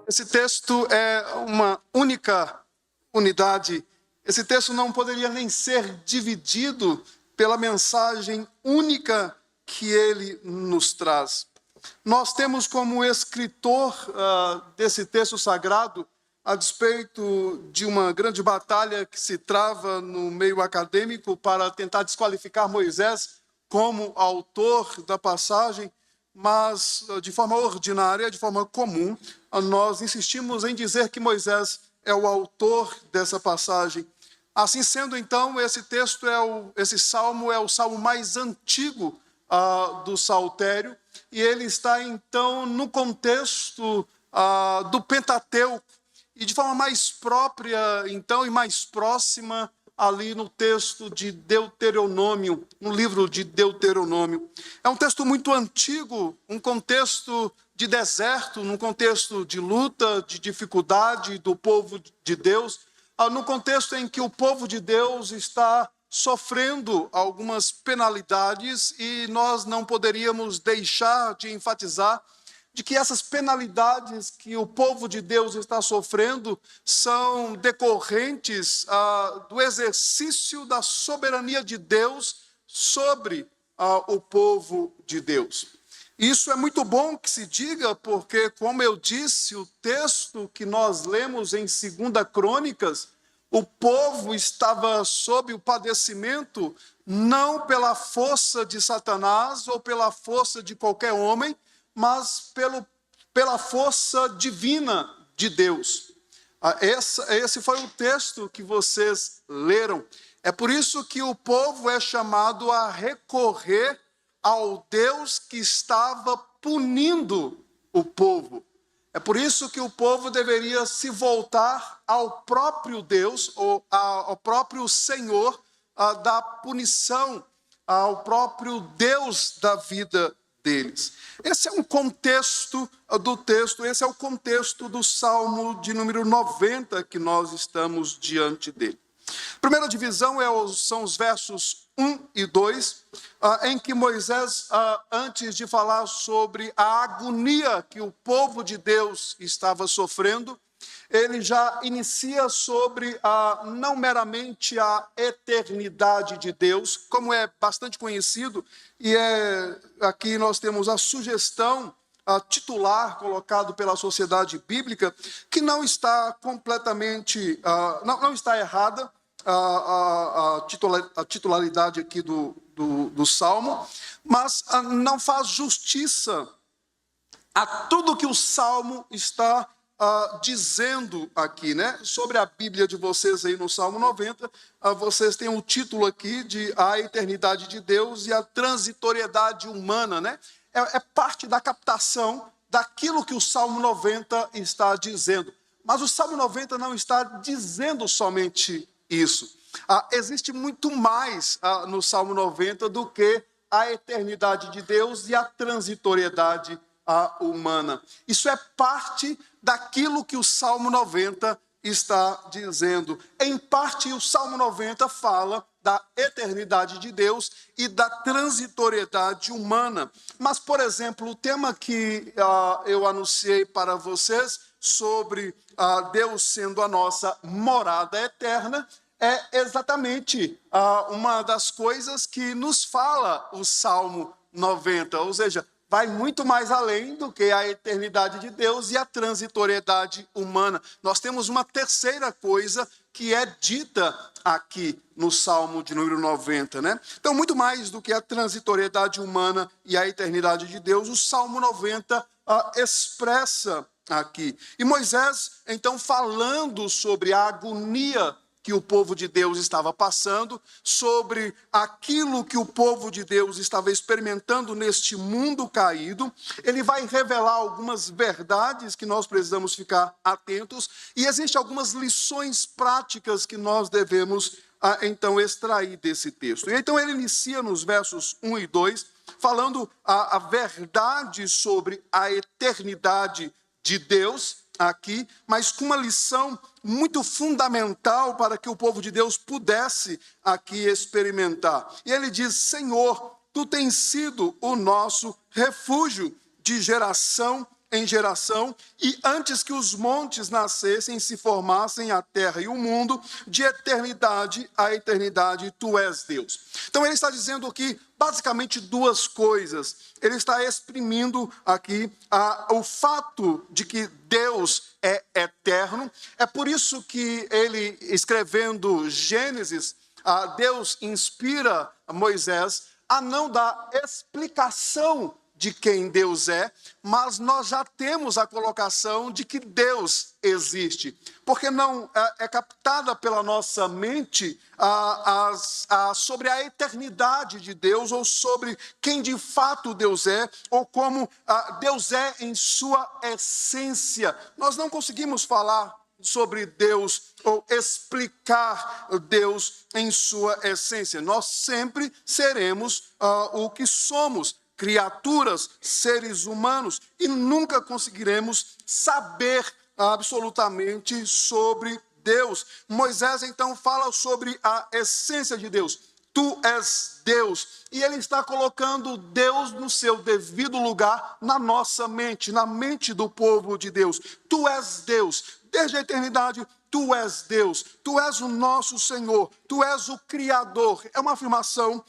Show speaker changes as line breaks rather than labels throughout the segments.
Esse texto é uma única unidade. Esse texto não poderia nem ser dividido pela mensagem única que ele nos traz. Nós temos como escritor desse texto sagrado, a despeito de uma grande batalha que se trava no meio acadêmico para tentar desqualificar Moisés como autor da passagem, mas de forma ordinária, de forma comum, nós insistimos em dizer que Moisés é o autor dessa passagem. Assim sendo, então, esse salmo é o salmo mais antigo do Saltério, e ele está, então, no contexto do Pentateuco, e de forma mais própria, então, e mais próxima, ali no texto de Deuteronômio, no livro de Deuteronômio. É um texto muito antigo, um contexto de deserto, num contexto de luta, de dificuldade do povo de Deus, no contexto em que o povo de Deus está sofrendo algumas penalidades, e nós não poderíamos deixar de enfatizar de que essas penalidades que o povo de Deus está sofrendo são decorrentes do exercício da soberania de Deus sobre o povo de Deus. Isso é muito bom que se diga, porque, como eu disse, o texto que nós lemos em 2 Crônicas, o povo estava sob o padecimento não pela força de Satanás ou pela força de qualquer homem, mas pela força divina de Deus. Esse foi o texto que vocês leram. É por isso que o povo é chamado a recorrer ao Deus que estava punindo o povo. É por isso que o povo deveria se voltar ao próprio Deus, ou ao próprio Senhor da punição, ao próprio Deus da vida deles. Esse é um contexto do texto, esse é o contexto do Salmo de número 90 que nós estamos diante dele. Primeira divisão são os versos 1 e 2, em que Moisés, antes de falar sobre a agonia que o povo de Deus estava sofrendo, ele já inicia sobre não meramente a eternidade de Deus, como é bastante conhecido, e aqui nós temos a sugestão titular colocado pela Sociedade Bíblica, que não está completamente, não está errada a titularidade aqui do Salmo, mas não faz justiça a tudo que o Salmo está dizendo aqui, né? Sobre a Bíblia de vocês aí no Salmo 90, vocês têm o título aqui de A Eternidade de Deus e a Transitoriedade Humana, né? É parte da captação daquilo que o Salmo 90 está dizendo. Mas o Salmo 90 não está dizendo somente isso. Existe muito mais no Salmo 90 do que a eternidade de Deus e a transitoriedade humana. Isso é parte daquilo que o Salmo 90 está dizendo. Em parte, o Salmo 90 fala da eternidade de Deus e da transitoriedade humana. Mas, por exemplo, o tema que eu anunciei para vocês sobre Deus sendo a nossa morada eterna é exatamente uma das coisas que nos fala o Salmo 90, ou seja, vai muito mais além do que a eternidade de Deus e a transitoriedade humana. Nós temos uma terceira coisa que é dita aqui no Salmo de número 90, né? Então, muito mais do que a transitoriedade humana e a eternidade de Deus, o Salmo 90 expressa aqui. E Moisés, então, falando sobre a agonia que o povo de Deus estava passando, sobre aquilo que o povo de Deus estava experimentando neste mundo caído, ele vai revelar algumas verdades que nós precisamos ficar atentos, e existem algumas lições práticas que nós devemos, então, extrair desse texto. E então ele inicia nos versos 1 e 2, falando a verdade sobre a eternidade de Deus, aqui, mas com uma lição muito fundamental para que o povo de Deus pudesse aqui experimentar. E ele diz: Senhor, tu tens sido o nosso refúgio de geração em geração, e antes que os montes nascessem, se formassem a terra e o mundo, de eternidade a eternidade, tu és Deus. Então ele está dizendo aqui basicamente duas coisas. Ele está exprimindo aqui o fato de que Deus é eterno. É por isso que ele, escrevendo Gênesis, Deus inspira Moisés a não dar explicação de quem Deus é, mas nós já temos a colocação de que Deus existe, porque não é captada pela nossa mente sobre a eternidade de Deus, ou sobre quem de fato Deus é, ou como Deus é em sua essência. Nós não conseguimos falar sobre Deus ou explicar Deus em sua essência. Nós sempre seremos o que somos, criaturas, seres humanos, e nunca conseguiremos saber absolutamente sobre Deus. Moisés então fala sobre a essência de Deus. Tu és Deus. E ele está colocando Deus no seu devido lugar na nossa mente, na mente do povo de Deus. Tu és Deus. Desde a eternidade, tu és Deus. Tu és o nosso Senhor. Tu és o Criador. É uma afirmação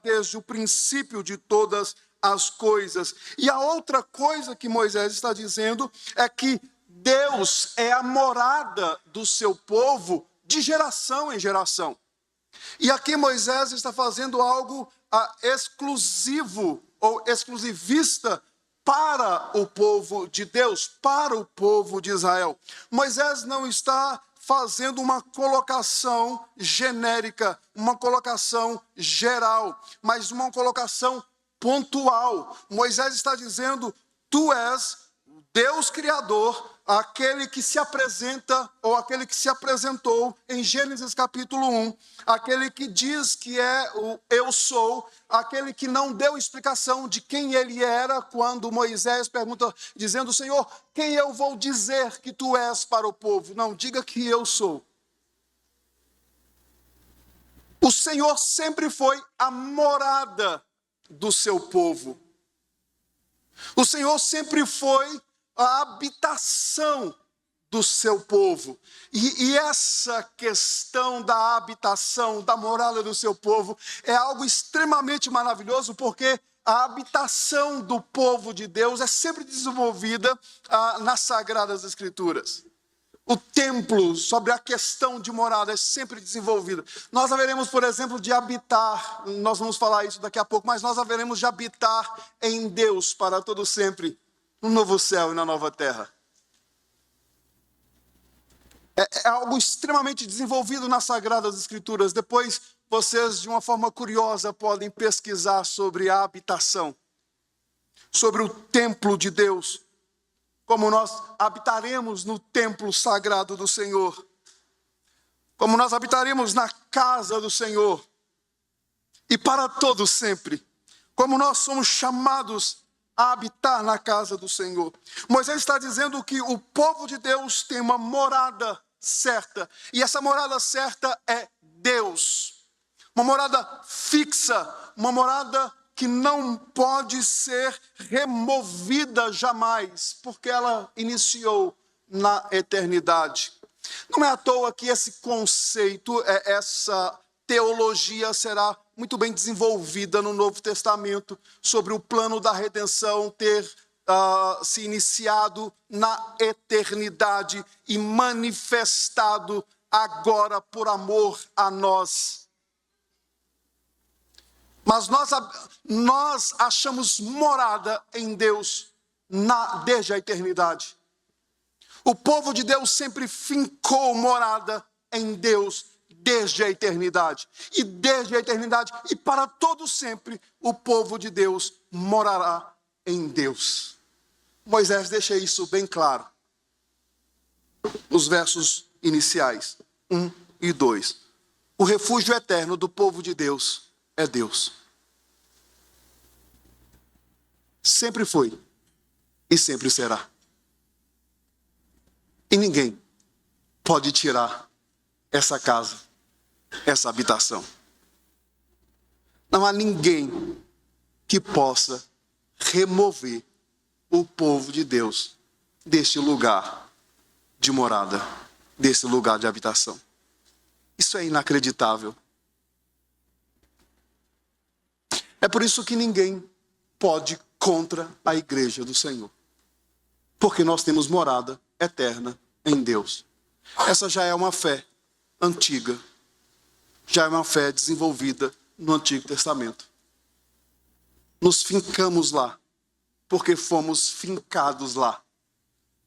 desde o princípio de todas as coisas. E a outra coisa que Moisés está dizendo é que Deus é a morada do seu povo de geração em geração. E aqui Moisés está fazendo algo exclusivo ou exclusivista para o povo de Deus, para o povo de Israel. Moisés não está fazendo uma colocação genérica, uma colocação geral, mas uma colocação pontual. Moisés está dizendo: tu és Deus Criador, aquele que se apresenta, ou aquele que se apresentou em Gênesis capítulo 1, aquele que diz que é o eu sou, aquele que não deu explicação de quem ele era quando Moisés pergunta, dizendo: Senhor, quem eu vou dizer que tu és para o povo? Não, diga que eu sou. O Senhor sempre foi a morada do seu povo. O Senhor sempre foi a habitação do seu povo. E essa questão da habitação, da morada do seu povo, é algo extremamente maravilhoso, porque a habitação do povo de Deus é sempre desenvolvida nas Sagradas Escrituras. O templo, sobre a questão de morada, é sempre desenvolvida. Nós haveremos, por exemplo, de habitar, nós vamos falar isso daqui a pouco, mas nós haveremos de habitar em Deus para todo sempre, no novo céu e na nova terra. É algo extremamente desenvolvido nas Sagradas Escrituras. Depois, vocês, de uma forma curiosa, podem pesquisar sobre a habitação, sobre o templo de Deus, como nós habitaremos no templo sagrado do Senhor, como nós habitaremos na casa do Senhor, e para todo sempre, como nós somos chamados a habitar na casa do Senhor. Moisés está dizendo que o povo de Deus tem uma morada certa, e essa morada certa é Deus. Uma morada fixa, uma morada que não pode ser removida jamais, porque ela iniciou na eternidade. Não é à toa que esse conceito, essa teologia será muito bem desenvolvida no Novo Testamento, sobre o plano da redenção ter se iniciado na eternidade e manifestado agora por amor a nós. Mas nós achamos morada em Deus desde a eternidade. O povo de Deus sempre fincou morada em Deus desde a eternidade. E desde a eternidade e para todo sempre, o povo de Deus morará em Deus. Moisés deixa isso bem claro. Os versos iniciais, 1 e 2. O refúgio eterno do povo de Deus é Deus. Sempre foi e sempre será. E ninguém pode tirar essa casa, essa habitação. Não há ninguém que possa remover o povo de Deus deste lugar de morada, desse lugar de habitação. Isso é inacreditável. É por isso que ninguém pode contra a igreja do Senhor. Porque nós temos morada eterna em Deus. Essa já é uma fé antiga. Já é uma fé desenvolvida no Antigo Testamento. Nos fincamos lá, porque fomos fincados lá.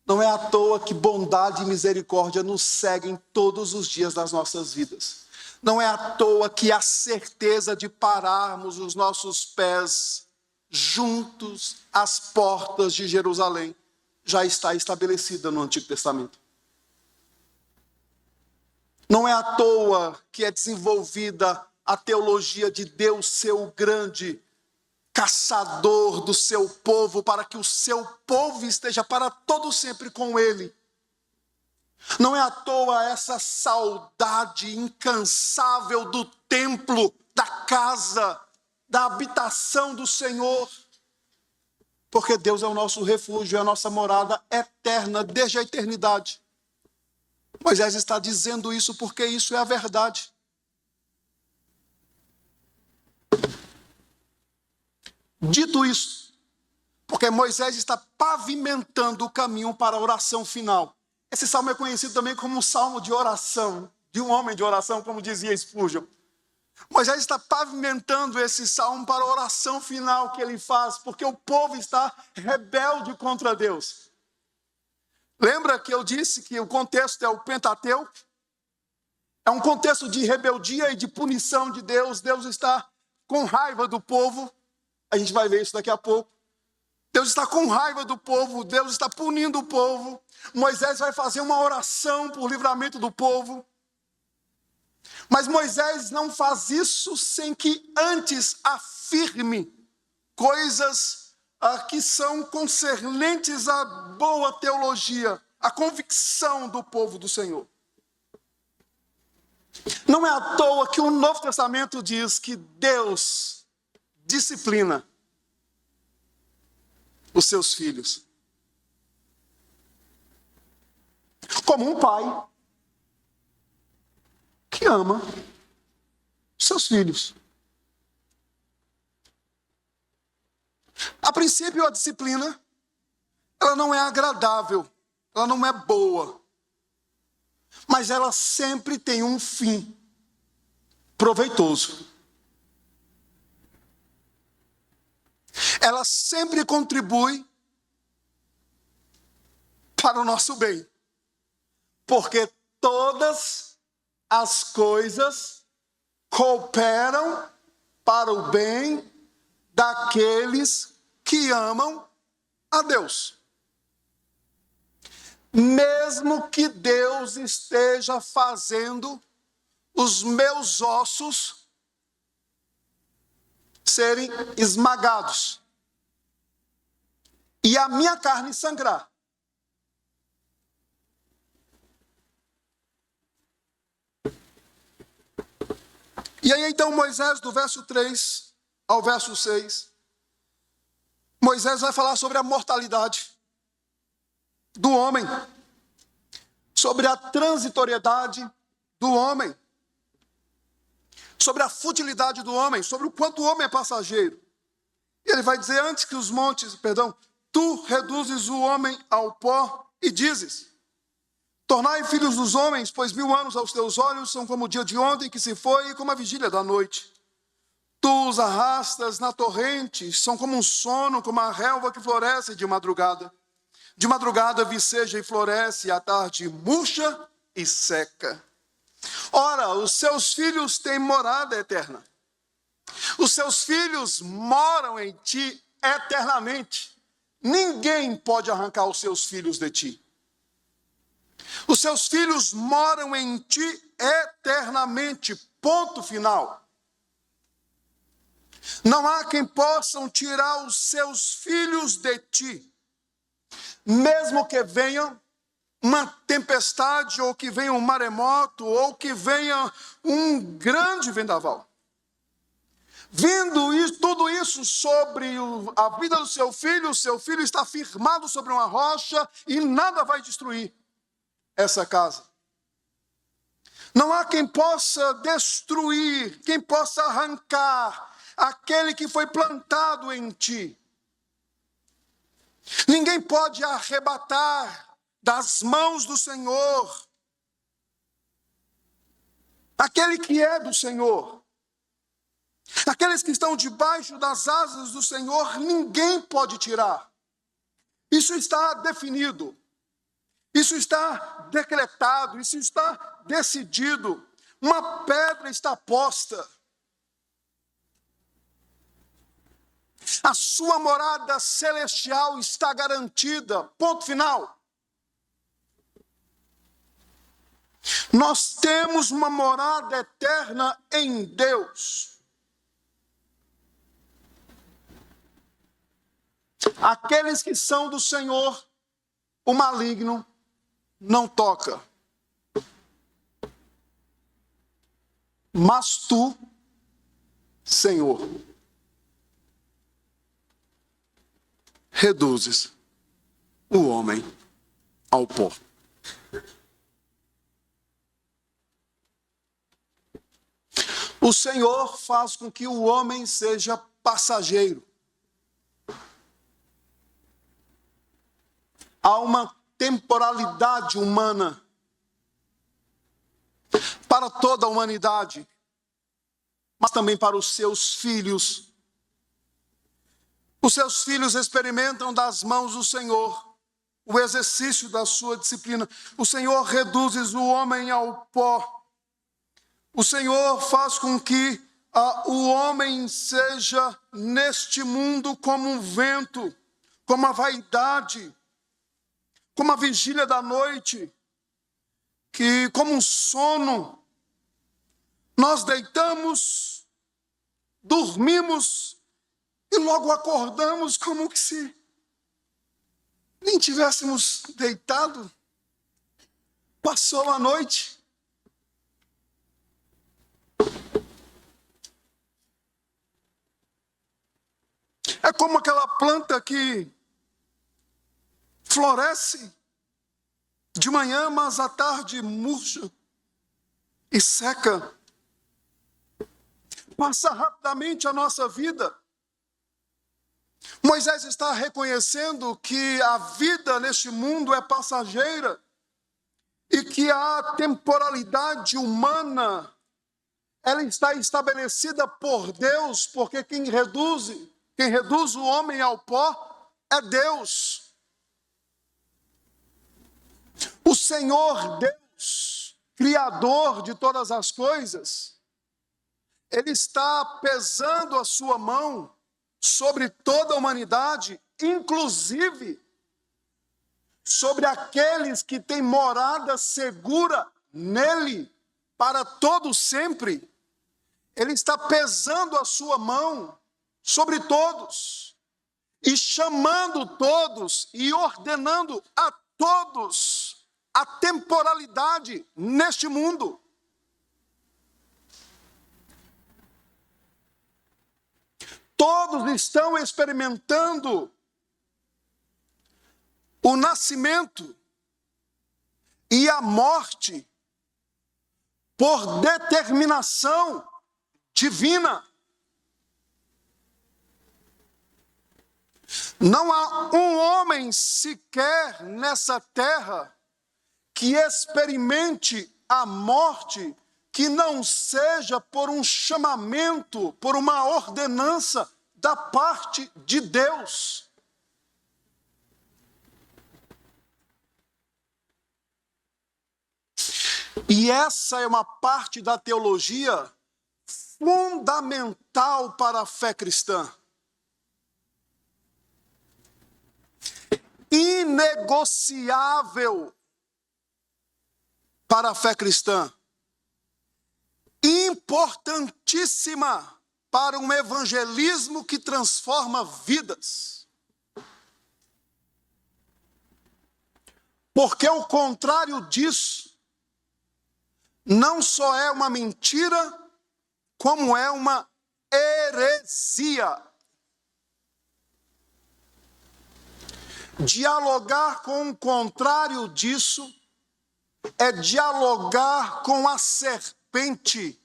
Não é à toa que bondade e misericórdia nos seguem todos os dias das nossas vidas. Não é à toa que a certeza de pararmos os nossos pés juntos às portas de Jerusalém já está estabelecida no Antigo Testamento. Não é à toa que é desenvolvida a teologia de Deus ser o grande caçador do seu povo, para que o seu povo esteja para todo sempre com ele. Não é à toa essa saudade incansável do templo, da casa, da habitação do Senhor. Porque Deus é o nosso refúgio, é a nossa morada eterna, desde a eternidade. Moisés está dizendo isso porque isso é a verdade. Dito isso, porque Moisés está pavimentando o caminho para a oração final. Esse salmo é conhecido também como um salmo de oração, de um homem de oração, como dizia Spurgeon. Moisés está pavimentando esse salmo para a oração final que ele faz, porque o povo está rebelde contra Deus. Lembra que eu disse que o contexto é o Pentateuco? É um contexto de rebeldia e de punição de Deus. Deus está com raiva do povo. A gente vai ver isso daqui a pouco. Deus está com raiva do povo, Deus está punindo o povo. Moisés vai fazer uma oração por livramento do povo. Mas Moisés não faz isso sem que antes afirme coisas que são concernentes à boa teologia, à convicção do povo do Senhor. Não é à toa que o Novo Testamento diz que Deus disciplina os seus filhos. Como um pai que ama os seus filhos. A princípio, a disciplina, ela não é agradável, ela não é boa, mas ela sempre tem um fim proveitoso. Ela sempre contribui para o nosso bem, porque todas as coisas cooperam para o bem daqueles que amam a Deus. Mesmo que Deus esteja fazendo os meus ossos serem esmagados e a minha carne sangrar. E aí então Moisés, do verso 3 ao verso 6, Moisés vai falar sobre a mortalidade do homem, sobre a transitoriedade do homem, sobre a futilidade do homem, sobre o quanto o homem é passageiro. E ele vai dizer, antes que os montes, tu reduzes o homem ao pó e dizes, tornai filhos dos homens, pois 1000 anos aos teus olhos são como o dia de ontem que se foi e como a vigília da noite. Tu os arrastas na torrente, são como um sono, como a relva que floresce de madrugada. De madrugada viceja e floresce, e à tarde murcha e seca. Ora, os seus filhos têm morada eterna. Os seus filhos moram em ti eternamente. Ninguém pode arrancar os seus filhos de ti. Os seus filhos moram em ti eternamente. Ponto final. Não há quem possam tirar os seus filhos de ti. Mesmo que venha uma tempestade, ou que venha um maremoto, ou que venha um grande vendaval. Vindo tudo isso sobre a vida do seu filho, o seu filho está firmado sobre uma rocha e nada vai destruir essa casa. Não há quem possa destruir, quem possa arrancar aquele que foi plantado em ti. Ninguém pode arrebatar das mãos do Senhor aquele que é do Senhor. Aqueles que estão debaixo das asas do Senhor, ninguém pode tirar. Isso está definido. Isso está decretado. Isso está decidido. Uma pedra está posta. A sua morada celestial está garantida. Ponto final. Nós temos uma morada eterna em Deus. Aqueles que são do Senhor, o maligno não toca. Mas tu, Senhor, reduzes o homem ao pó. O Senhor faz com que o homem seja passageiro. Há uma temporalidade humana para toda a humanidade, mas também para os seus filhos. Os seus filhos experimentam das mãos do Senhor o exercício da sua disciplina. O Senhor reduz o homem ao pó. O Senhor faz com que o homem seja neste mundo como um vento, como a vaidade, como a vigília da noite, que como um sono, nós deitamos, dormimos e logo acordamos como que se nem tivéssemos deitado. Passou a noite. É como aquela planta que floresce de manhã, mas à tarde murcha e seca. Passa rapidamente a nossa vida. Moisés está reconhecendo que a vida neste mundo é passageira e que a temporalidade humana ela está estabelecida por Deus, porque quem reduz o homem ao pó é Deus. O Senhor Deus, Criador de todas as coisas, Ele está pesando a sua mão sobre toda a humanidade, inclusive sobre aqueles que têm morada segura nele para todo sempre. Ele está pesando a sua mão sobre todos e chamando todos e ordenando a todos a temporalidade neste mundo. Todos estão experimentando o nascimento e a morte por determinação divina. Não há um homem sequer nessa terra que experimente a morte que não seja por um chamamento, por uma ordenança da parte de Deus. E essa é uma parte da teologia fundamental para a fé cristã. Inegociável para a fé cristã. Importantíssima para um evangelismo que transforma vidas. Porque o contrário disso não só é uma mentira, como é uma heresia. Dialogar com o contrário disso é dialogar com a serpente.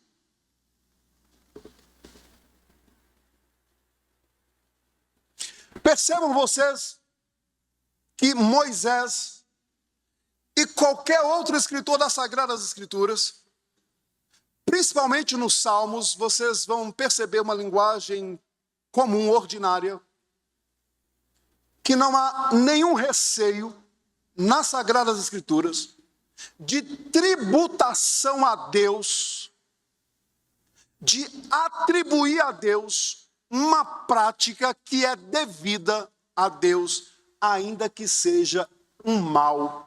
Percebam vocês que Moisés e qualquer outro escritor das Sagradas Escrituras, principalmente nos Salmos, vocês vão perceber uma linguagem comum, ordinária, que não há nenhum receio nas Sagradas Escrituras de tributação a Deus, de atribuir a Deus uma prática que é devida a Deus, ainda que seja um mal,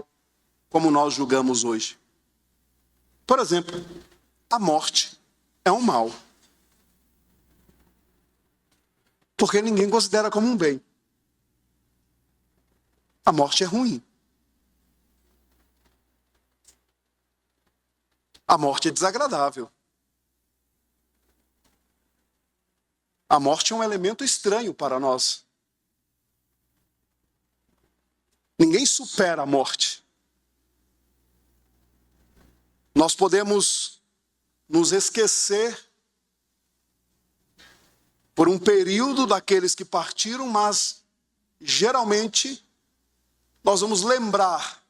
como nós julgamos hoje. Por exemplo, a morte é um mal, porque ninguém considera como um bem. A morte é ruim. A morte é desagradável. A morte é um elemento estranho para nós. Ninguém supera a morte. Nós podemos nos esquecer por um período daqueles que partiram, mas geralmente nós vamos lembrar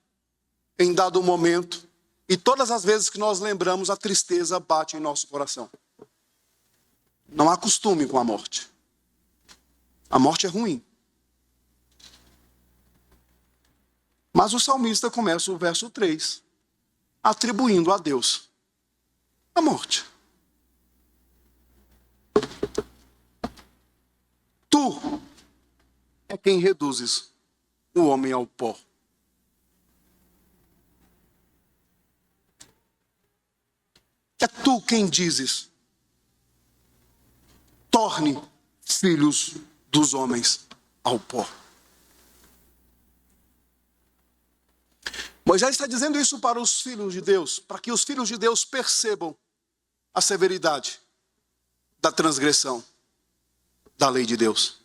em dado momento, e todas as vezes que nós lembramos, a tristeza bate em nosso coração. Não há costume com a morte. A morte é ruim. Mas o salmista começa o verso 3, atribuindo a Deus a morte. Tu é quem reduzes o homem ao pó. É tu quem dizes: torne filhos dos homens ao pó. Moisés está dizendo isso para os filhos de Deus, para que os filhos de Deus percebam a severidade da transgressão da lei de Deus.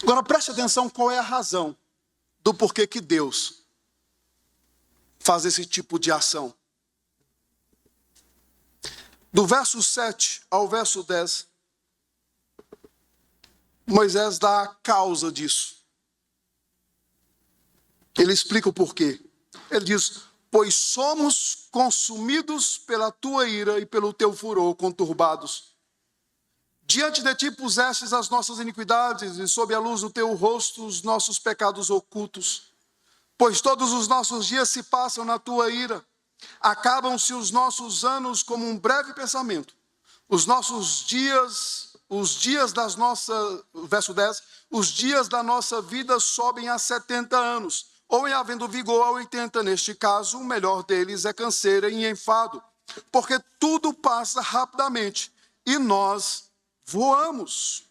Agora preste atenção qual é a razão do porquê que Deus faz esse tipo de ação. Do verso 7 ao verso 10, Moisés dá a causa disso. Ele explica o porquê. Ele diz: pois somos consumidos pela tua ira e pelo teu furor conturbados. Diante de ti pusestes as nossas iniquidades, e sob a luz do teu rosto os nossos pecados ocultos. Pois todos os nossos dias se passam na tua ira. Acabam-se os nossos anos como um breve pensamento. Os dias das nossas, verso 10, os dias da nossa vida sobem a 70 anos, ou em havendo vigor a 80. Neste caso, o melhor deles é canseira e enfado, porque tudo passa rapidamente e nós voamos.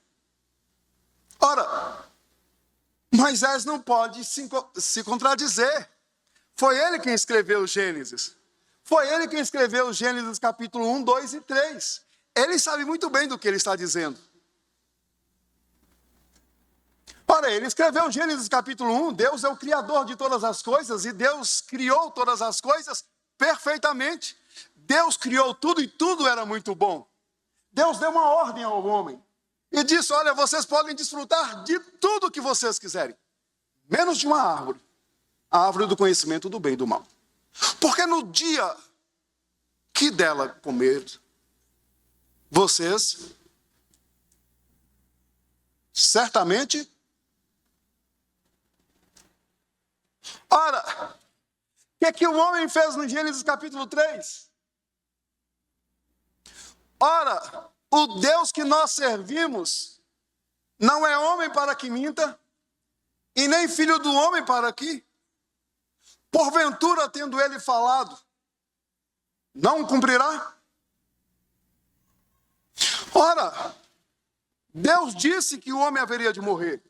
Ora, Moisés não pode se contradizer. Foi ele quem escreveu o Gênesis. Foi ele quem escreveu o Gênesis capítulo 1, 2 e 3. Ele sabe muito bem do que ele está dizendo. Ora, ele escreveu o Gênesis capítulo 1, Deus é o criador de todas as coisas, e Deus criou todas as coisas perfeitamente. Deus criou tudo e tudo era muito bom. Deus deu uma ordem ao homem e disse: olha, vocês podem desfrutar de tudo que vocês quiserem, menos de uma árvore, a árvore do conhecimento do bem e do mal. Porque no dia que dela comer, vocês certamente... Ora, o que o homem fez no Gênesis capítulo 3? Ora, o Deus que nós servimos não é homem para que minta, e nem filho do homem para que, porventura, tendo ele falado, não cumprirá? Ora, Deus disse que o homem haveria de morrer.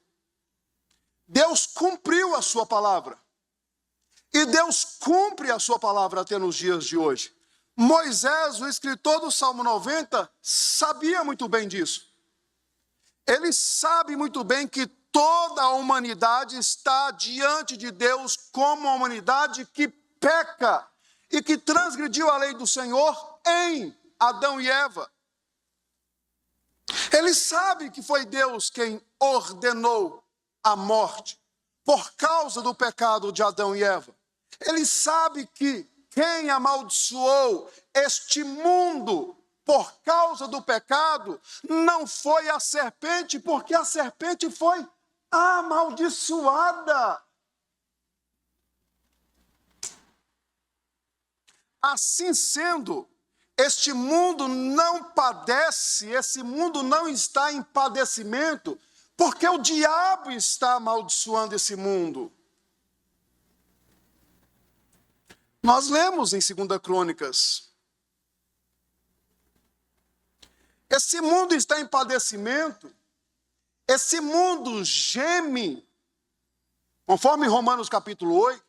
Deus cumpriu a sua palavra. E Deus cumpre a sua palavra até nos dias de hoje. Moisés, o escritor do Salmo 90, sabia muito bem disso. Ele sabe muito bem que toda a humanidade está diante de Deus como uma humanidade que peca e que transgrediu a lei do Senhor em Adão e Eva. Ele sabe que foi Deus quem ordenou a morte por causa do pecado de Adão e Eva. Ele sabe que quem amaldiçoou este mundo por causa do pecado não foi a serpente, porque a serpente foi amaldiçoada. Assim sendo, este mundo não padece, esse mundo não está em padecimento, porque o diabo está amaldiçoando esse mundo. Nós lemos em 2 Crônicas. Esse mundo está em padecimento, esse mundo geme, conforme Romanos capítulo 8,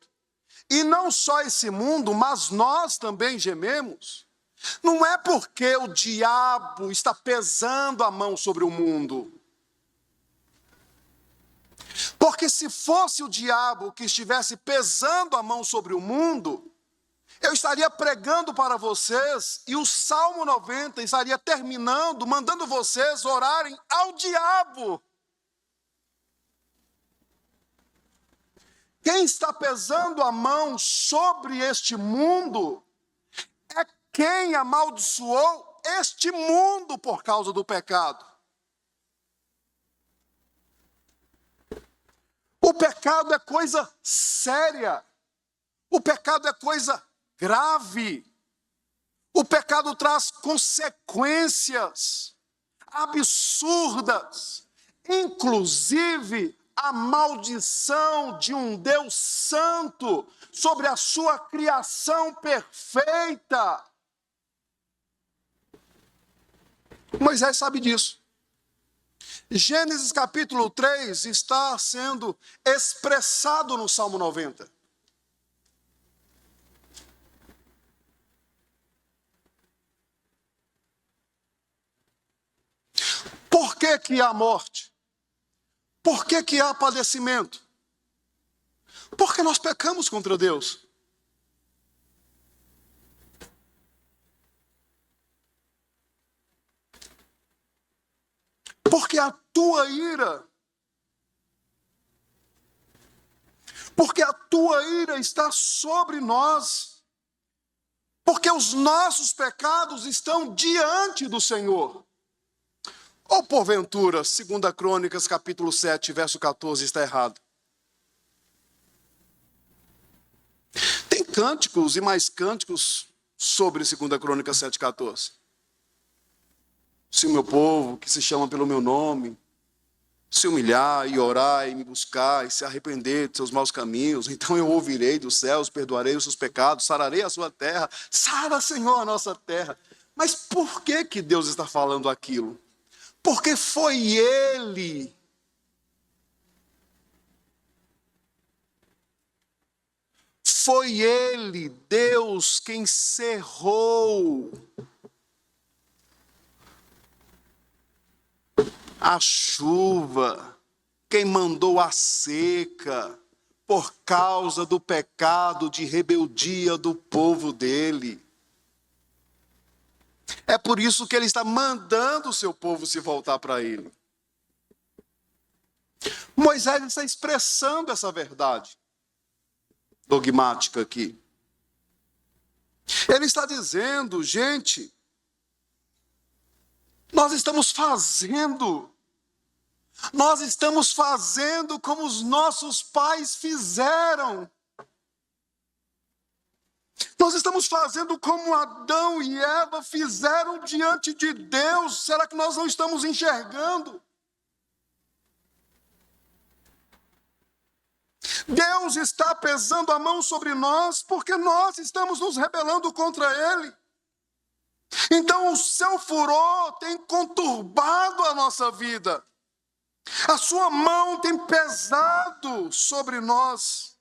e não só esse mundo, mas nós também gememos. Não é porque o diabo está pesando a mão sobre o mundo. Porque se fosse o diabo que estivesse pesando a mão sobre o mundo, eu estaria pregando para vocês e o Salmo 90 estaria terminando, mandando vocês orarem ao diabo. Quem está pesando a mão sobre este mundo é quem amaldiçoou este mundo por causa do pecado. O pecado é coisa séria. O pecado é coisa grave. O pecado traz consequências absurdas, inclusive a maldição de um Deus santo sobre a sua criação perfeita. Moisés sabe disso. Gênesis capítulo 3 está sendo expressado no Salmo 90. Por que que há morte? Por que que há padecimento? Porque nós pecamos contra Deus. Porque a tua ira, porque a tua ira está sobre nós, porque os nossos pecados estão diante do Senhor. Ou porventura, 2 Crônicas capítulo 7, verso 14, está errado. Tem cânticos e mais cânticos sobre 2 Crônicas 7, 14. Se o meu povo, que se chama pelo meu nome, se humilhar e orar e me buscar e se arrepender de seus maus caminhos, então eu ouvirei dos céus, perdoarei os seus pecados, sararei a sua terra. Sara, Senhor, a nossa terra. Mas por que que Deus está falando aquilo? Porque foi Ele Deus, quem cerrou a chuva, quem mandou a seca, por causa do pecado de rebeldia do povo dele. É por isso que ele está mandando o seu povo se voltar para ele. Moisés está expressando essa verdade dogmática aqui. Ele está dizendo, gente, nós estamos fazendo como os nossos pais fizeram. Nós estamos fazendo como Adão e Eva fizeram diante de Deus. Será que nós não estamos enxergando? Deus está pesando a mão sobre nós porque nós estamos nos rebelando contra Ele. Então o seu furor tem conturbado a nossa vida. A sua mão tem pesado sobre nós.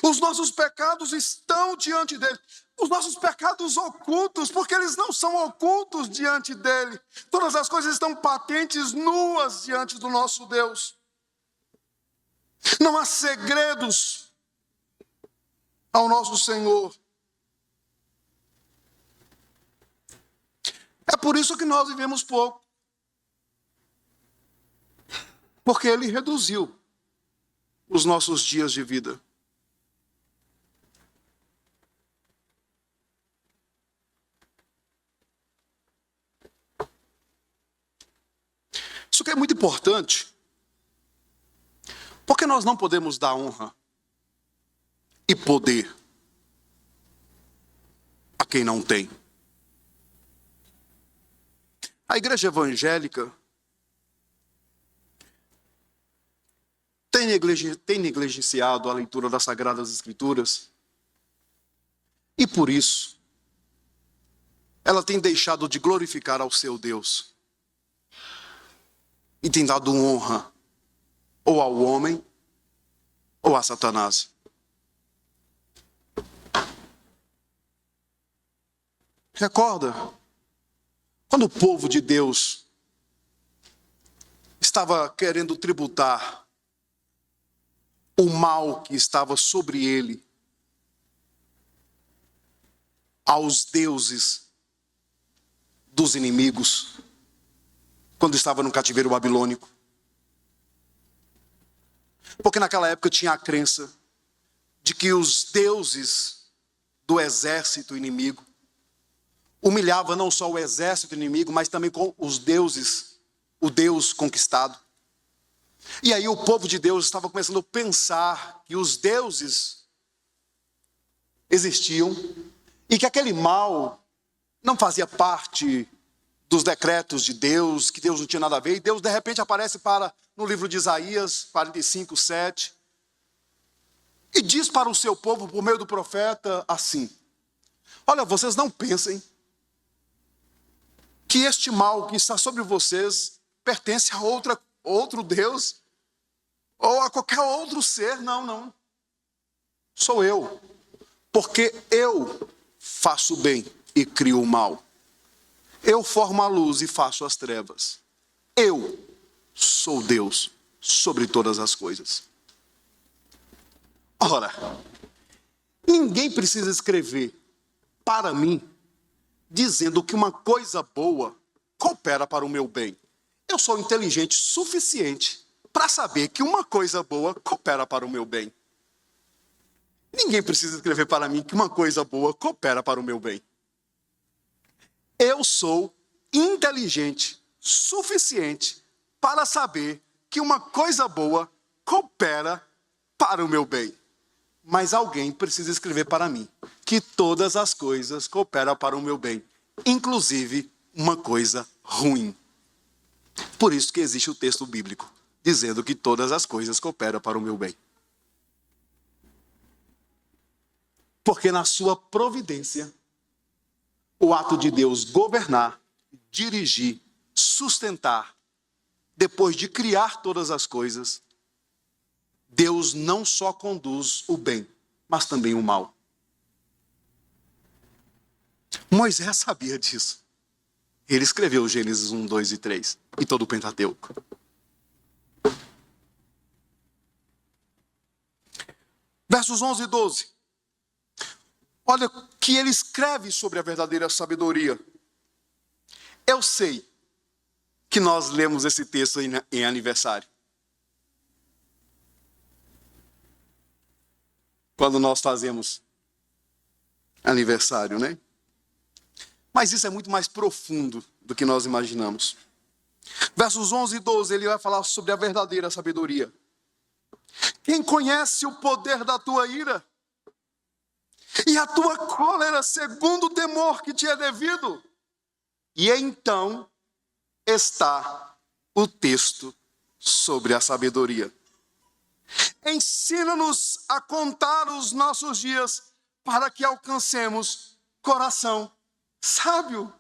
Os nossos pecados estão diante dele. Os nossos pecados ocultos, porque eles não são ocultos diante dele. Todas as coisas estão patentes, nuas diante do nosso Deus. Não há segredos ao nosso Senhor. É por isso que nós vivemos pouco. Porque ele reduziu os nossos dias de vida. Isso que é muito importante, porque nós não podemos dar honra e poder a quem não tem. A igreja evangélica tem negligenciado a leitura das Sagradas Escrituras e por isso ela tem deixado de glorificar ao seu Deus. E tem dado honra ou ao homem ou a Satanás. Recorda, quando o povo de Deus estava querendo tributar o mal que estava sobre ele aos deuses dos inimigos, quando estava no cativeiro babilônico. Porque naquela época tinha a crença de que os deuses do exército inimigo humilhava não só o exército inimigo, mas também com os deuses, o Deus conquistado. E aí o povo de Deus estava começando a pensar que os deuses existiam e que aquele mal não fazia parte dos decretos de Deus, que Deus não tinha nada a ver, e Deus de repente aparece no livro de Isaías 45, 7, e diz para o seu povo, por meio do profeta, assim: olha, vocês não pensem que este mal que está sobre vocês pertence a outro Deus, ou a qualquer outro ser, não. Sou eu, porque eu faço o bem e crio o mal. Eu formo a luz e faço as trevas. Eu sou Deus sobre todas as coisas. Ora, ninguém precisa escrever para mim dizendo que uma coisa boa coopera para o meu bem. Eu sou inteligente o suficiente para saber que uma coisa boa coopera para o meu bem. Ninguém precisa escrever para mim que uma coisa boa coopera para o meu bem. Eu sou inteligente suficiente para saber que uma coisa boa coopera para o meu bem. Mas alguém precisa escrever para mim que todas as coisas cooperam para o meu bem, inclusive uma coisa ruim. Por isso que existe o texto bíblico, dizendo que todas as coisas cooperam para o meu bem. Porque na sua providência, o ato de Deus governar, dirigir, sustentar, depois de criar todas as coisas, Deus não só conduz o bem, mas também o mal. Moisés sabia disso. Ele escreveu Gênesis 1, 2 e 3 e todo o Pentateuco. Versos 11 e 12. Olha que ele escreve sobre a verdadeira sabedoria. Eu sei que nós lemos esse texto em aniversário. Quando nós fazemos aniversário, né? Mas isso é muito mais profundo do que nós imaginamos. Versos 11 e 12, ele vai falar sobre a verdadeira sabedoria. Quem conhece o poder da tua ira e a tua cólera segundo o temor que te é devido? E então está o texto sobre a sabedoria. Ensina-nos a contar os nossos dias para que alcancemos coração sábio.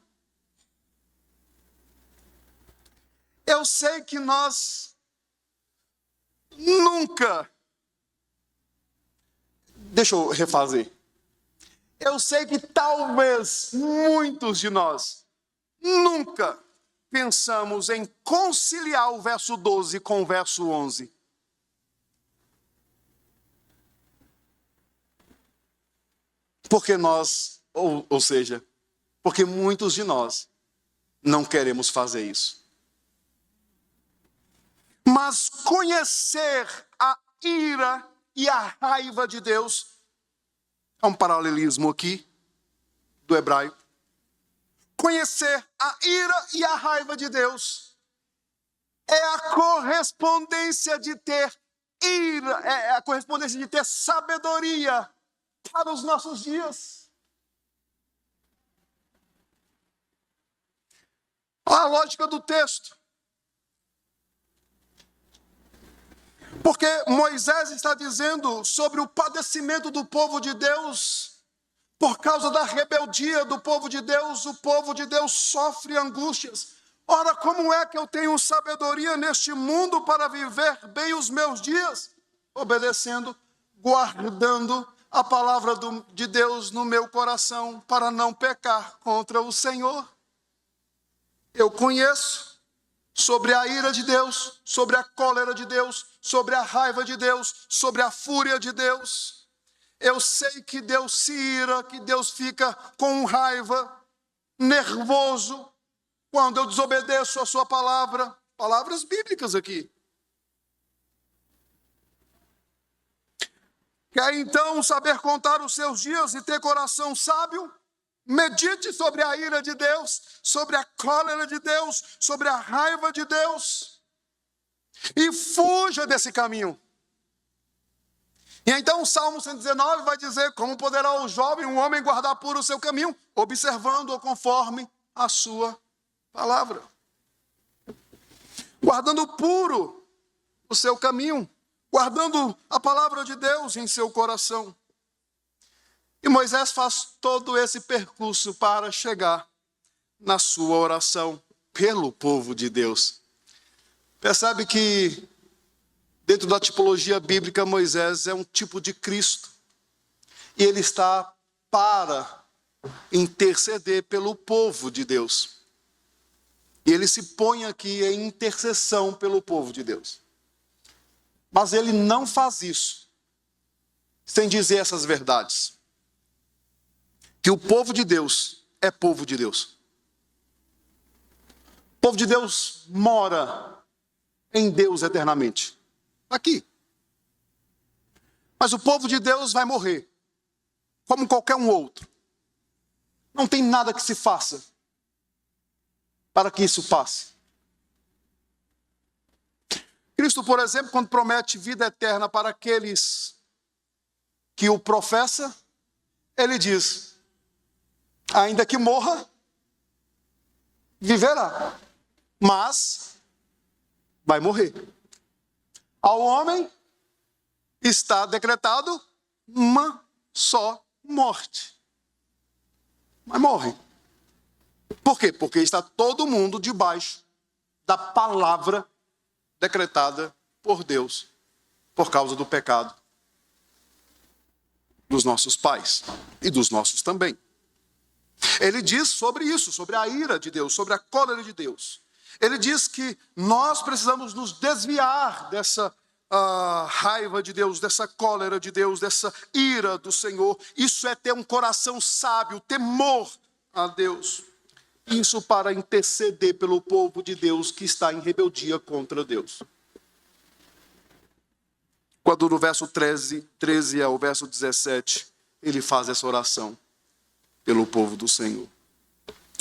Eu sei que nós nunca Deixa eu refazer. Eu sei que talvez muitos de nós nunca pensamos em conciliar o verso 12 com o verso 11. Porque nós, ou seja, porque muitos de nós não queremos fazer isso. Mas conhecer a ira e a raiva de Deus, há um paralelismo aqui do hebraico. Conhecer a ira e a raiva de Deus é a correspondência de ter ira, é a correspondência de ter sabedoria para os nossos dias. Olha a lógica do texto. Porque Moisés está dizendo sobre o padecimento do povo de Deus, por causa da rebeldia do povo de Deus, o povo de Deus sofre angústias. Ora, como é que eu tenho sabedoria neste mundo para viver bem os meus dias? Obedecendo, guardando a palavra de Deus no meu coração, para não pecar contra o Senhor. Eu conheço sobre a ira de Deus, sobre a cólera de Deus, sobre a raiva de Deus, sobre a fúria de Deus. Eu sei que Deus se ira, que Deus fica com raiva, nervoso, quando eu desobedeço a sua palavra. Palavras bíblicas aqui. Quer então saber contar os seus dias e ter coração sábio? Medite sobre a ira de Deus, sobre a cólera de Deus, sobre a raiva de Deus. E fuja desse caminho. E então o Salmo 119 vai dizer: como poderá o jovem, um homem, guardar puro o seu caminho? Observando-o conforme a sua palavra. Guardando puro o seu caminho, guardando a palavra de Deus em seu coração. E Moisés faz todo esse percurso para chegar na sua oração pelo povo de Deus. Percebe que dentro da tipologia bíblica, Moisés é um tipo de Cristo. E ele está para interceder pelo povo de Deus. E ele se põe aqui em intercessão pelo povo de Deus. Mas ele não faz isso sem dizer essas verdades. Que o povo de Deus é povo de Deus. O povo de Deus mora em Deus eternamente. Aqui. Mas o povo de Deus vai morrer, como qualquer um outro. Não tem nada que se faça para que isso passe. Cristo, por exemplo, quando promete vida eterna para aqueles que o professam, ele diz: ainda que morra, viverá, mas vai morrer. Ao homem está decretado uma só morte. Mas morre. Por quê? Porque está todo mundo debaixo da palavra decretada por Deus, por causa do pecado dos nossos pais e dos nossos também. Ele diz sobre isso, sobre a ira de Deus, sobre a cólera de Deus. Ele diz que nós precisamos nos desviar dessa raiva de Deus, dessa cólera de Deus, dessa ira do Senhor. Isso é ter um coração sábio, temor a Deus. Isso para interceder pelo povo de Deus que está em rebeldia contra Deus. Quando no verso 13 ao verso 17, ele faz essa oração pelo povo do Senhor.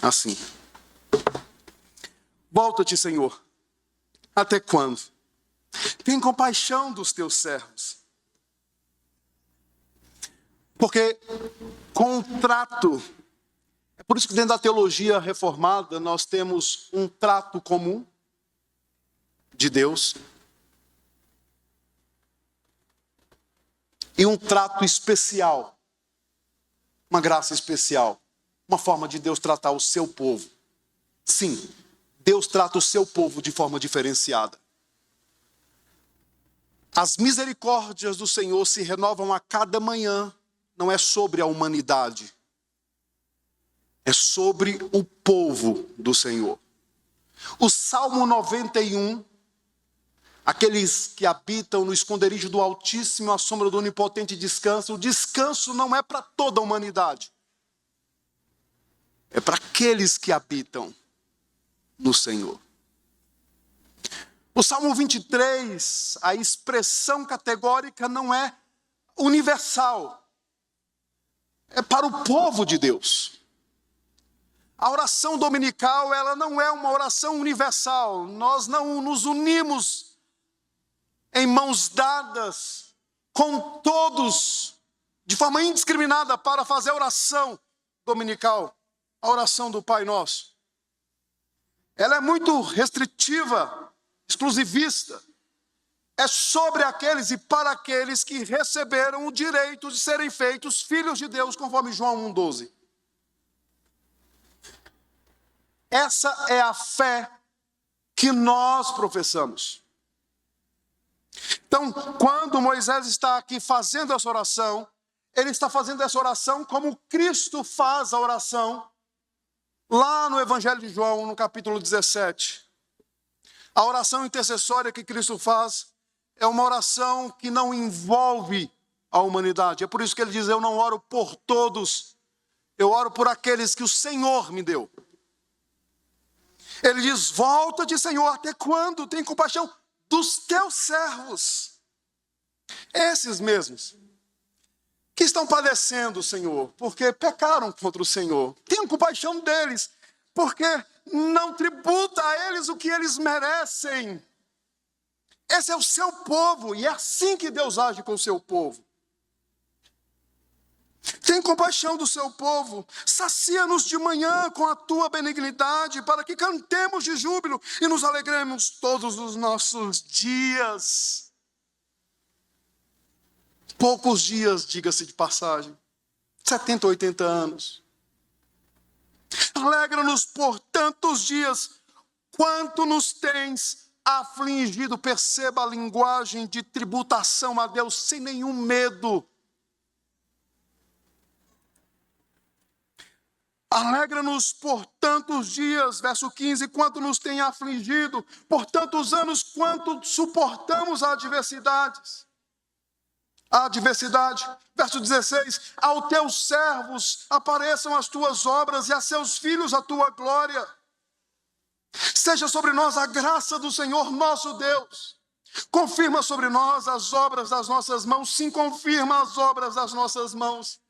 Assim: volta-te, Senhor, até quando? Tem compaixão dos teus servos. Porque com um trato, é por isso que dentro da teologia reformada nós temos um trato comum de Deus e um trato especial, uma graça especial, uma forma de Deus tratar o seu povo. Sim, Deus trata o seu povo de forma diferenciada. As misericórdias do Senhor se renovam a cada manhã. Não é sobre a humanidade. É sobre o povo do Senhor. O Salmo 91, aqueles que habitam no esconderijo do Altíssimo, à sombra do Onipotente descansam. O descanso não é para toda a humanidade. É para aqueles que habitam no Senhor. O Salmo 23, a expressão categórica não é universal. É para o povo de Deus. A oração dominical, ela não é uma oração universal. Nós não nos unimos em mãos dadas com todos, de forma indiscriminada, para fazer a oração dominical, a oração do Pai Nosso. Ela é muito restritiva, exclusivista. É sobre aqueles e para aqueles que receberam o direito de serem feitos filhos de Deus, conforme João 1,12. Essa é a fé que nós professamos. Então, quando Moisés está aqui fazendo essa oração, ele está fazendo essa oração como Cristo faz a oração, lá no Evangelho de João, no capítulo 17. A oração intercessória que Cristo faz é uma oração que não envolve a humanidade. É por isso que ele diz: eu não oro por todos, eu oro por aqueles que o Senhor me deu. Ele diz: volta-te, Senhor, até quando? Tem compaixão dos teus servos. Esses mesmos que estão padecendo, Senhor, porque pecaram contra o Senhor. Tenha compaixão deles, porque não tributa a eles o que eles merecem. Esse é o seu povo, e é assim que Deus age com o seu povo. Tem compaixão do seu povo, sacia-nos de manhã com a tua benignidade, para que cantemos de júbilo e nos alegremos todos os nossos dias. Poucos dias, diga-se de passagem, 70, 80 anos. Alegra-nos por tantos dias, quanto nos tens afligido. Perceba a linguagem de tributação a Deus sem nenhum medo. Alegra-nos por tantos dias, verso 15, quanto nos tem afligido, por tantos anos, quanto suportamos adversidades. A adversidade, verso 16, aos teus servos apareçam as tuas obras e a seus filhos a tua glória. Seja sobre nós a graça do Senhor nosso Deus. Confirma sobre nós as obras das nossas mãos, sim, confirma as obras das nossas mãos.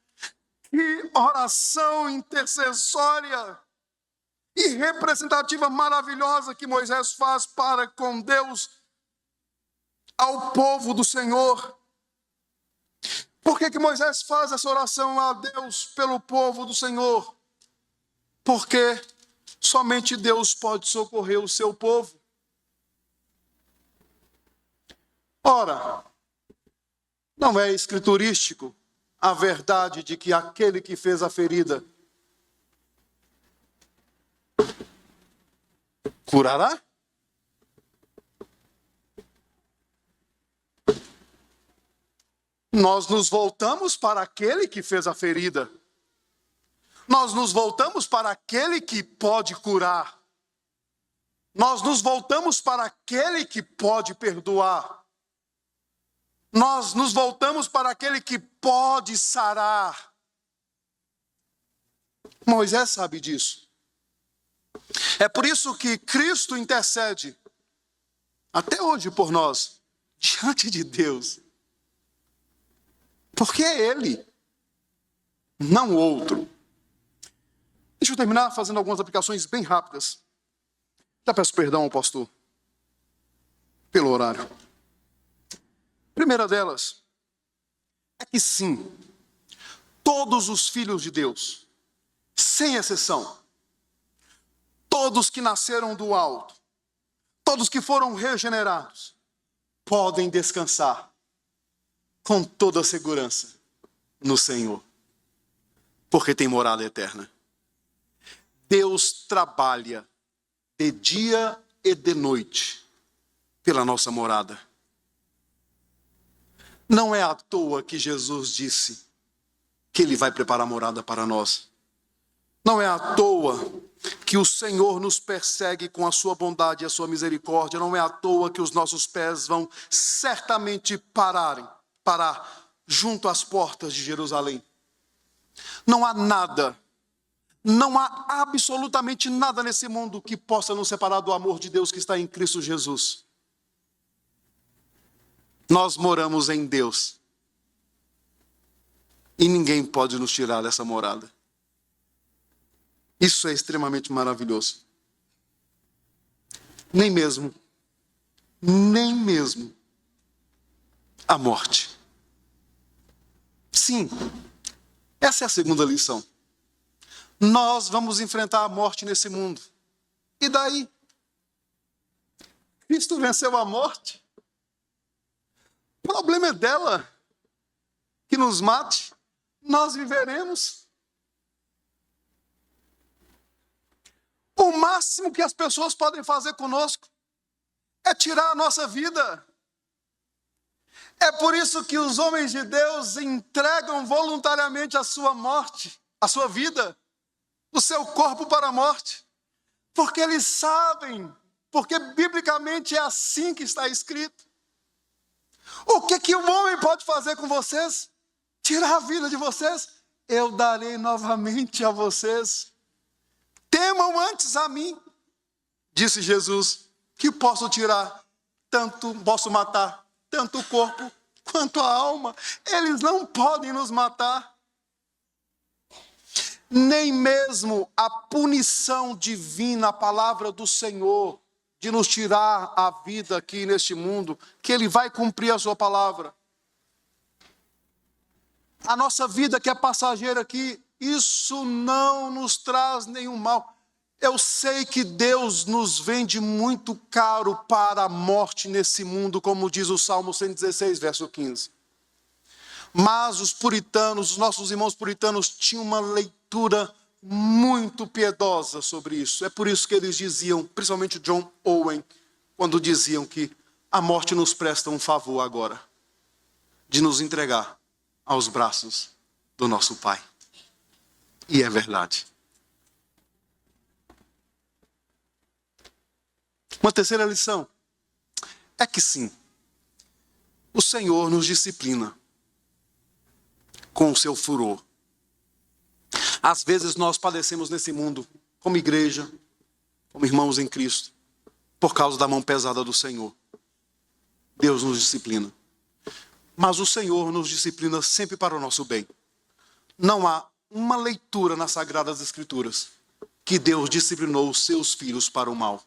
Que oração intercessória e representativa maravilhosa que Moisés faz para com Deus ao povo do Senhor. Por que Moisés faz essa oração a Deus pelo povo do Senhor? Porque somente Deus pode socorrer o seu povo. Ora, não é escriturístico a verdade de que aquele que fez a ferida curará? Nós nos voltamos para aquele que fez a ferida. Nós nos voltamos para aquele que pode curar. Nós nos voltamos para aquele que pode perdoar. Nós nos voltamos para aquele que pode sarar. Moisés sabe disso. É por isso que Cristo intercede até hoje por nós, diante de Deus. Porque é Ele, não o outro. Deixa eu terminar fazendo algumas aplicações bem rápidas. Já peço perdão ao pastor pelo horário. Primeira delas é que sim, todos os filhos de Deus, sem exceção, todos que nasceram do alto, todos que foram regenerados, podem descansar com toda a segurança no Senhor, porque tem morada eterna. Deus trabalha de dia e de noite pela nossa morada. Não é à toa que Jesus disse que Ele vai preparar morada para nós. Não é à toa que o Senhor nos persegue com a sua bondade e a sua misericórdia. Não é à toa que os nossos pés vão certamente parar junto às portas de Jerusalém. Não há nada, não há absolutamente nada nesse mundo que possa nos separar do amor de Deus que está em Cristo Jesus. Nós moramos em Deus. E ninguém pode nos tirar dessa morada. Isso é extremamente maravilhoso. Nem mesmo a morte. Sim, essa é a segunda lição. Nós vamos enfrentar a morte nesse mundo. E daí? Cristo venceu a morte. O problema é dela. Que nos mate, nós viveremos. O máximo que as pessoas podem fazer conosco é tirar a nossa vida. É por isso que os homens de Deus entregam voluntariamente a sua morte, a sua vida, o seu corpo para a morte. Porque eles sabem, porque biblicamente é assim que está escrito. O que o homem pode fazer com vocês? Tirar a vida de vocês? Eu darei novamente a vocês. Temam antes a mim, disse Jesus, que posso matar tanto o corpo quanto a alma. Eles não podem nos matar. Nem mesmo a punição divina, a palavra do Senhor, de nos tirar a vida aqui neste mundo, que Ele vai cumprir a sua palavra. A nossa vida que é passageira aqui, isso não nos traz nenhum mal. Eu sei que Deus nos vende muito caro para a morte nesse mundo, como diz o Salmo 116, verso 15. Mas os puritanos, os nossos irmãos puritanos, tinham uma leitura muito piedosa sobre isso. É por isso que eles diziam, principalmente John Owen, quando diziam que a morte nos presta um favor agora, de nos entregar aos braços do nosso Pai. E é verdade. Uma terceira lição é que sim, o Senhor nos disciplina com o seu furor. Às vezes nós padecemos nesse mundo, como igreja, como irmãos em Cristo, por causa da mão pesada do Senhor. Deus nos disciplina. Mas o Senhor nos disciplina sempre para o nosso bem. Não há uma leitura nas Sagradas Escrituras que Deus disciplinou os seus filhos para o mal,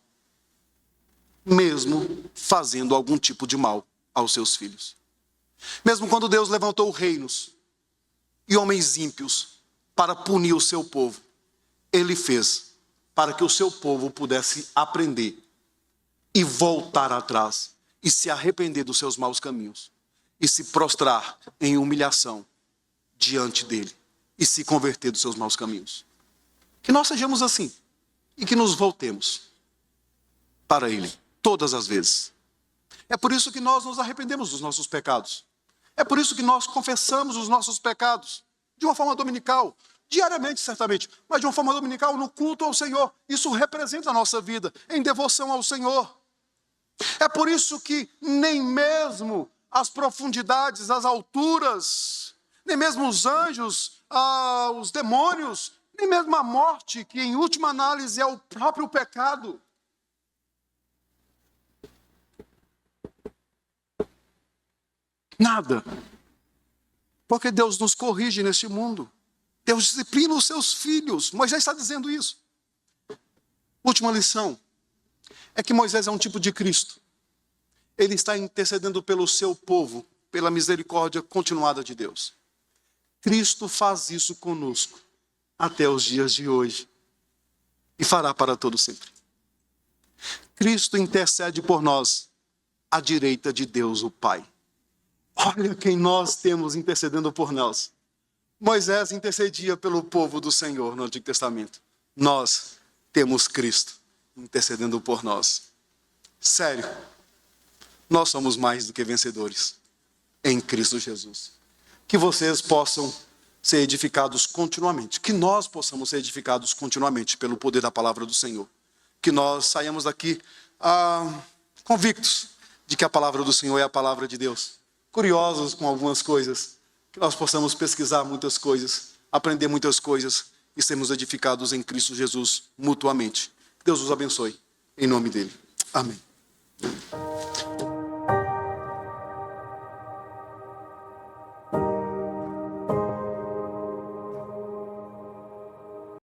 mesmo fazendo algum tipo de mal aos seus filhos. Mesmo quando Deus levantou reinos e homens ímpios para punir o seu povo, Ele fez para que o seu povo pudesse aprender e voltar atrás e se arrepender dos seus maus caminhos e se prostrar em humilhação diante dele e se converter dos seus maus caminhos. Que nós sejamos assim e que nos voltemos para Ele todas as vezes. É por isso que nós nos arrependemos dos nossos pecados. É por isso que nós confessamos os nossos pecados de uma forma dominical, diariamente certamente, mas de uma forma dominical no culto ao Senhor. Isso representa a nossa vida em devoção ao Senhor. É por isso que nem mesmo as profundidades, as alturas, nem mesmo os anjos, os demônios, nem mesmo a morte, que em última análise é o próprio pecado, nada. Porque Deus nos corrige neste mundo. Deus disciplina os seus filhos. Moisés está dizendo isso. Última lição é que Moisés é um tipo de Cristo. Ele está intercedendo pelo seu povo, pela misericórdia continuada de Deus. Cristo faz isso conosco até os dias de hoje e fará para todo sempre. Cristo intercede por nós à direita de Deus, o Pai. Olha quem nós temos intercedendo por nós. Moisés intercedia pelo povo do Senhor no Antigo Testamento. Nós temos Cristo intercedendo por nós. Sério, nós somos mais do que vencedores em Cristo Jesus. Que vocês possam ser edificados continuamente, que nós possamos ser edificados continuamente pelo poder da palavra do Senhor. Que nós saiamos daqui convictos de que a palavra do Senhor é a palavra de Deus, curiosos com algumas coisas, que nós possamos pesquisar muitas coisas, aprender muitas coisas e sermos edificados em Cristo Jesus mutuamente. Deus os abençoe, em nome dele. Amém.